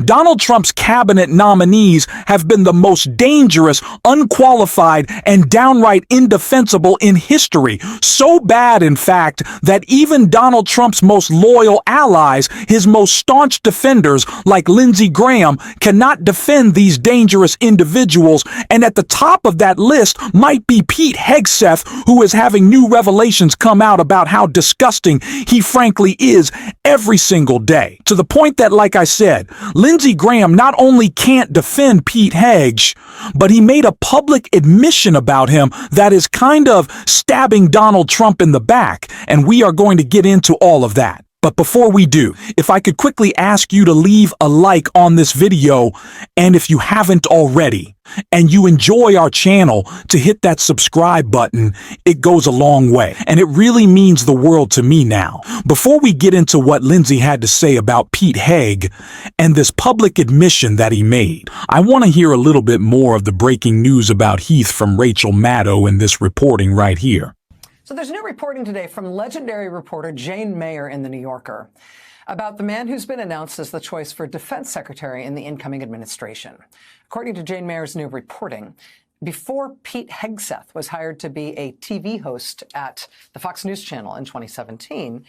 Donald Trump's cabinet nominees have been the most dangerous, unqualified, and downright indefensible in history. So bad, in fact, that even Donald Trump's most loyal allies, his most staunch defenders, like Lindsey Graham, cannot defend these dangerous individuals. And at the top of that list might be Pete Hegseth, who is having new revelations come out about how disgusting he frankly is every single day. To the point that, like I said, Lindsey Graham not only can't defend Pete Hegs, but he made a public admission about him that is kind of stabbing Donald Trump in the back, and we are going to get into all of that. But before we do, if I could quickly ask you to leave a like on this video, and if you haven't already, and you enjoy our channel, to hit that subscribe button. It goes a long way, and it really means the world to me now. Before we get into what Lindsey had to say about Pete Heg and this public admission that he made, I want to hear a little bit more of the breaking news about Heath from Rachel Maddow in this reporting right here. So there's new reporting today from legendary reporter Jane Mayer in The New Yorker about the man who's been announced as the choice for defense secretary in the incoming administration. According to Jane Mayer's new reporting, before Pete Hegseth was hired to be a TV host at the Fox News Channel in 2017,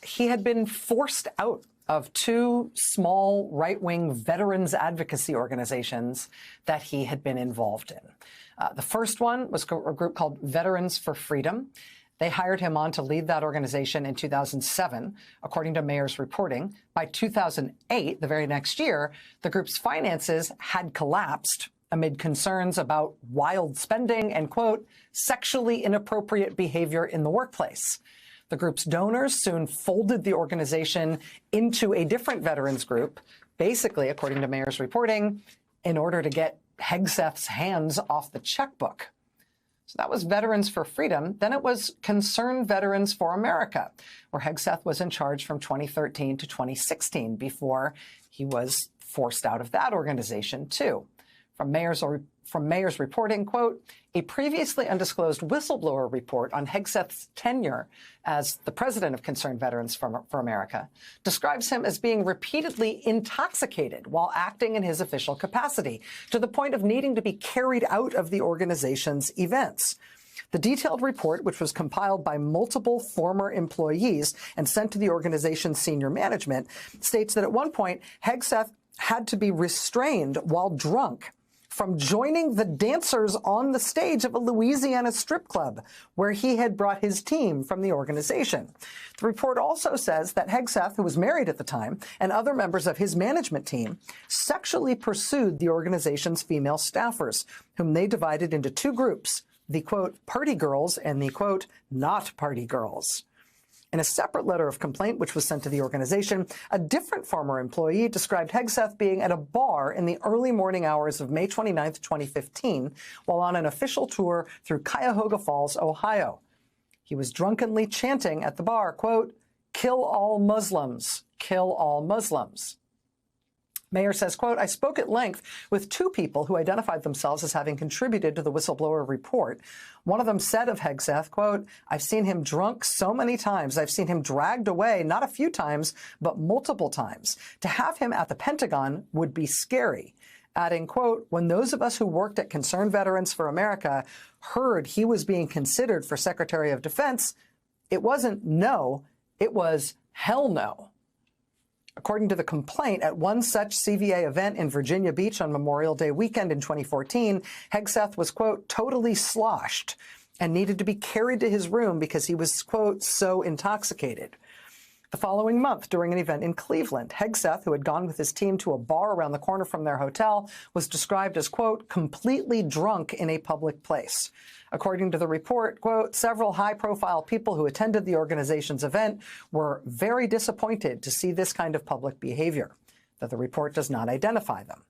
he had been forced out of two small right-wing veterans advocacy organizations that he had been involved in. The first one was a group called Veterans for Freedom. They hired him on to lead that organization in 2007, according to Mayer's reporting. By 2008, the very next year, the group's finances had collapsed amid concerns about wild spending and, quote, sexually inappropriate behavior in the workplace. The group's donors soon folded the organization into a different veterans group, basically, according to Mayer's reporting, in order to get Hegseth's hands off the checkbook. So that was Veterans for Freedom. Then it was Concerned Veterans for America, where Hegseth was in charge from 2013 to 2016 before he was forced out of that organization, too. From Mayer's reporting, quote, a previously undisclosed whistleblower report on Hegseth's tenure as the president of Concerned Veterans for America describes him as being repeatedly intoxicated while acting in his official capacity, to the point of needing to be carried out of the organization's events. The detailed report, which was compiled by multiple former employees and sent to the organization's senior management, states that at one point, Hegseth had to be restrained while drunk from joining the dancers on the stage of a Louisiana strip club where he had brought his team from the organization. The report also says that Hegseth, who was married at the time, and other members of his management team sexually pursued the organization's female staffers, whom they divided into two groups, the, quote, party girls and the, quote, not party girls. In a separate letter of complaint, which was sent to the organization, a different former employee described Hegseth being at a bar in the early morning hours of May 29, 2015, while on an official tour through Cuyahoga Falls, Ohio. He was drunkenly chanting at the bar, quote, kill all Muslims, kill all Muslims. Mayer says, quote, I spoke at length with two people who identified themselves as having contributed to the whistleblower report. One of them said of Hegseth, quote, I've seen him drunk so many times. I've seen him dragged away, not a few times, but multiple times. To have him at the Pentagon would be scary. Adding, quote, when those of us who worked at Concerned Veterans for America heard he was being considered for Secretary of Defense, it wasn't no, it was hell no. According to the complaint, at one such CVA event in Virginia Beach on Memorial Day weekend in 2014, Hegseth was, quote, totally sloshed and needed to be carried to his room because he was, quote, so intoxicated. The following month, during an event in Cleveland, Hegseth, who had gone with his team to a bar around the corner from their hotel, was described as, quote, completely drunk in a public place. According to the report, quote, several high-profile people who attended the organization's event were very disappointed to see this kind of public behavior, though the report does not identify them.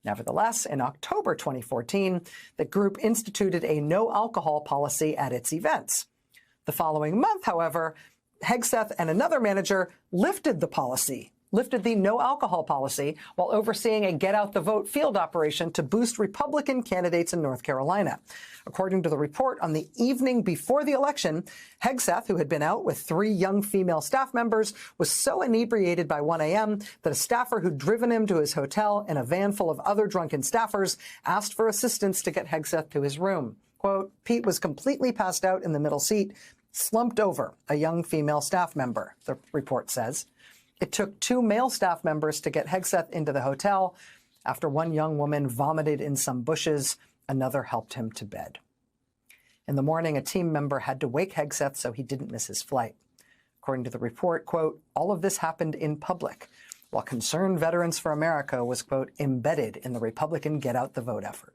Nevertheless, in October 2014, the group instituted a no-alcohol policy at its events. The following month, however, Hegseth and another manager lifted the policy lifted the no alcohol policy while overseeing a get out the vote field operation to boost Republican candidates in North Carolina. According to the report, on the evening before the election, Hegseth, who had been out with 3 young female staff members, was so inebriated by 1 a.m. that a staffer who'd driven him to his hotel in a van full of other drunken staffers asked for assistance to get Hegseth to his room. Quote, Pete was completely passed out in the middle seat, slumped over a young female staff member, the report says. It took 2 male staff members to get Hegseth into the hotel. After one young woman vomited in some bushes, another helped him to bed. In the morning, a team member had to wake Hegseth so he didn't miss his flight. According to the report, quote, all of this happened in public, while Concerned Veterans for America was, quote, embedded in the Republican Get Out the Vote effort.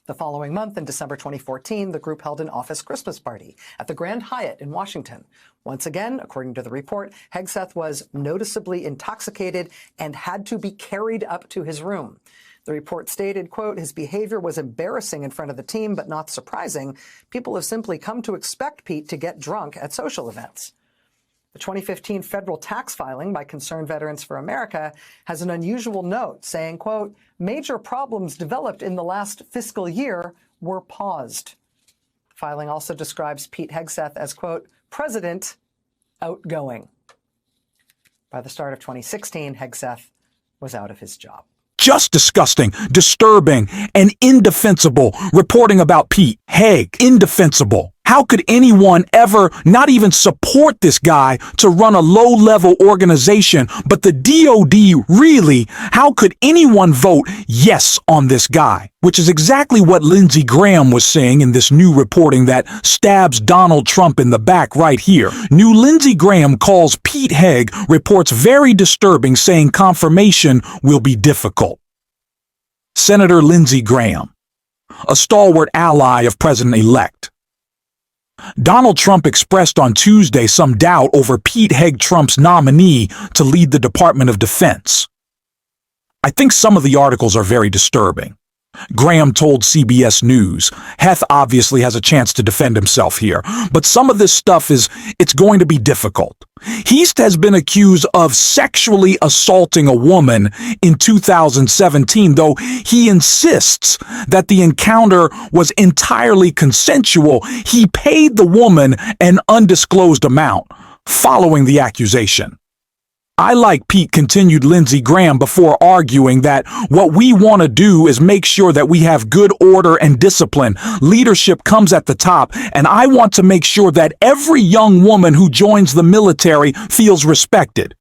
The following month, in December 2014, the group held an office Christmas party at the Grand Hyatt in Washington. Once again, according to the report, Hegseth was noticeably intoxicated and had to be carried up to his room. The report stated, quote, his behavior was embarrassing in front of the team, but not surprising. People have simply come to expect Pete to get drunk at social events. The 2015 federal tax filing by Concerned Veterans for America has an unusual note saying, quote, major problems developed in the last fiscal year were paused. The filing also describes Pete Hegseth as, quote, president outgoing. By the start of 2016, Hegseth was out of his job. Just disgusting, disturbing, and indefensible reporting about Pete Hegg. Indefensible. How could anyone ever not even support this guy to run a low-level organization? But the DOD, really, how could anyone vote yes on this guy? Which is exactly what Lindsey Graham was saying in this new reporting that stabs Donald Trump in the back right here. New Lindsey Graham calls Pete Hegg reports very disturbing, saying confirmation will be difficult. Senator Lindsey Graham, a stalwart ally of President-elect. Donald Trump expressed on Tuesday some doubt over Pete Hegg, Trump's nominee to lead the Department of Defense. I think some of the articles are very disturbing. Graham told CBS News, Heth obviously has a chance to defend himself here, but some of this stuff it's going to be difficult. He has been accused of sexually assaulting a woman in 2017, though he insists that the encounter was entirely consensual. He paid the woman an undisclosed amount following the accusation. I like Pete, continued Lindsey Graham before arguing that what we want to do is make sure that we have good order and discipline. Leadership comes at the top, and I want to make sure that every young woman who joins the military feels respected.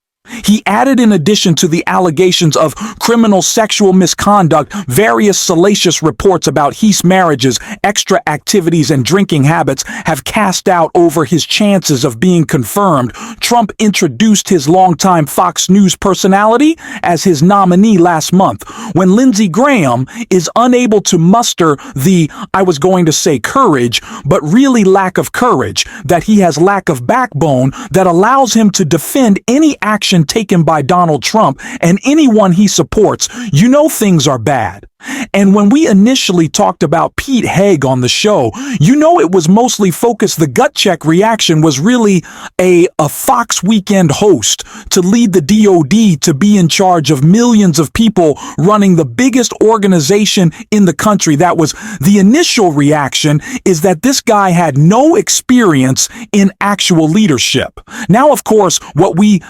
He added, in addition to the allegations of criminal sexual misconduct, various salacious reports about Heath's marriages, extra activities, and drinking habits have cast doubt over his chances of being confirmed. Trump introduced his longtime Fox News personality as his nominee last month. When Lindsey Graham is unable to muster the, I was going to say courage, but really lack of courage, that he has lack of backbone that allows him to defend any action taken by Donald Trump and anyone he supports, you know things are bad. And when we initially talked about Pete Hegg on the show, you know it was mostly focused, the gut check reaction was really a Fox Weekend host to lead the DOD, to be in charge of millions of people running the biggest organization in the country. That was the initial reaction, is that this guy had no experience in actual leadership. Now, of course, what we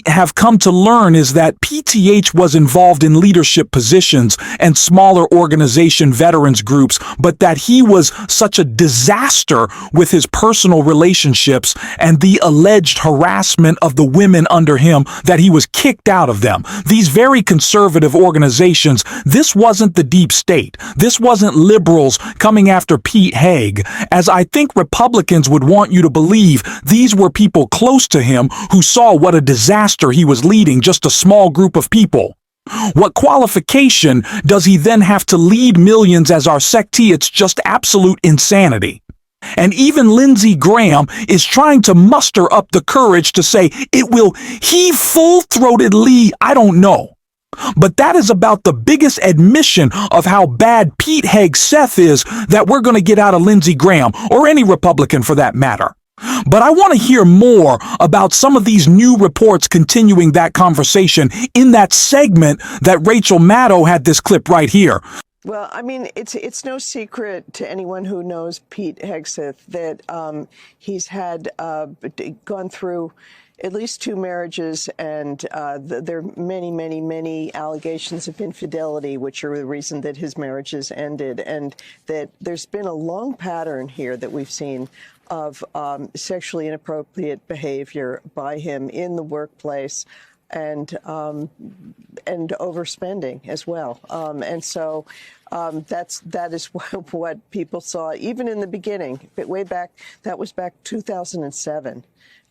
have come to learn is that PTH was involved in leadership positions and smaller organization veterans groups, but that he was such a disaster with his personal relationships and the alleged harassment of the women under him that he was kicked out of them. These very conservative organizations, this wasn't the deep state. This wasn't liberals coming after Pete Hegg, as I think Republicans would want you to believe. These were people close to him who saw what a disaster he was leading, just a small group of people. What qualification does he then have to lead millions as our sectee? It's just absolute insanity. And even Lindsey Graham is trying to muster up the courage to say it will heave full-throatedly, I don't know. But that is about the biggest admission of how bad Pete Hegseth is that we're going to get out of Lindsey Graham, or any Republican for that matter. But I want to hear more about some of these new reports continuing that conversation in that segment that Rachel Maddow had this clip right here. Well, I mean, it's no secret to anyone who knows Pete Hegseth that he's had gone through at least 2 marriages, and there are many allegations of infidelity, which are the reason that his marriages ended, and that there's been a long pattern here that we've seen of sexually inappropriate behavior by him in the workplace, and overspending as well. And so that is what people saw even in the beginning, but way back, that was back 2007.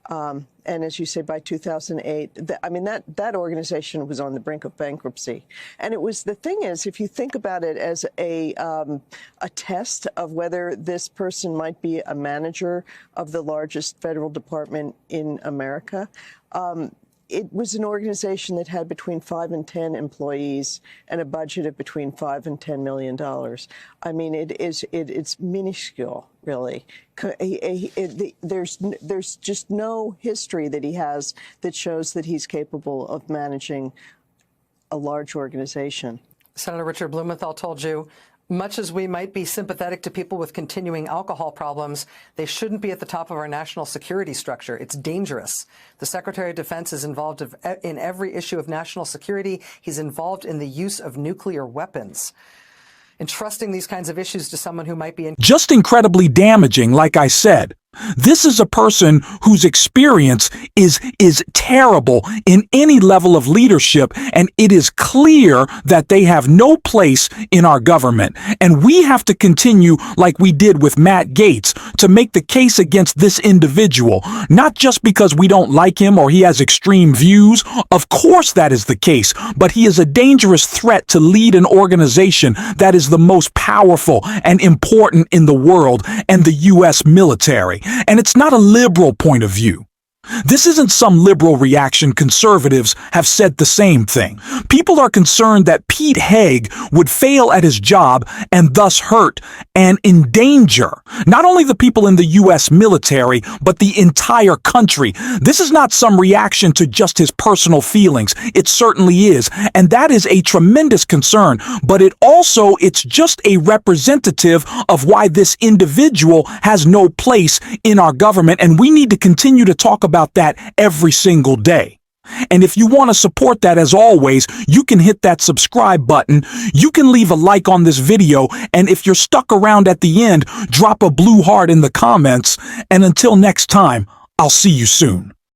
And as you say, by 2008, that organization was on the brink of bankruptcy. And it was, the thing is, if you think about it as a test of whether this person might be a manager of the largest federal department in America, it was an organization that had between 5 and 10 employees and a budget of between $5 and $10 million. I mean, it's minuscule, really. There's just no history that he has that shows that he's capable of managing a large organization. Senator Richard Blumenthal told you, much as we might be sympathetic to people with continuing alcohol problems, they shouldn't be at the top of our national security structure. It's dangerous. The Secretary of Defense is involved in every issue of national security. He's involved in the use of nuclear weapons. Entrusting these kinds of issues to someone who might be just incredibly damaging, like I said. This is a person whose experience is terrible in any level of leadership, and it is clear that they have no place in our government. And we have to continue, like we did with Matt Gaetz, to make the case against this individual, not just because we don't like him or he has extreme views. Of course that is the case, but he is a dangerous threat to lead an organization that is the most powerful and important in the world, and the U.S. military. And it's not a liberal point of view. This isn't some liberal reaction. Conservatives have said the same thing. People are concerned that Pete Hegg would fail at his job and thus hurt and endanger not only the people in the U.S. military, but the entire country. This is not some reaction to just his personal feelings. It certainly is. And that is a tremendous concern. But it's just a representative of why this individual has no place in our government. And we need to continue to talk about that every single day. And if you want to support that, as always, you can hit that subscribe button. You can leave a like on this video. And if you're stuck around at the end, drop a blue heart in the comments. And until next time, I'll see you soon.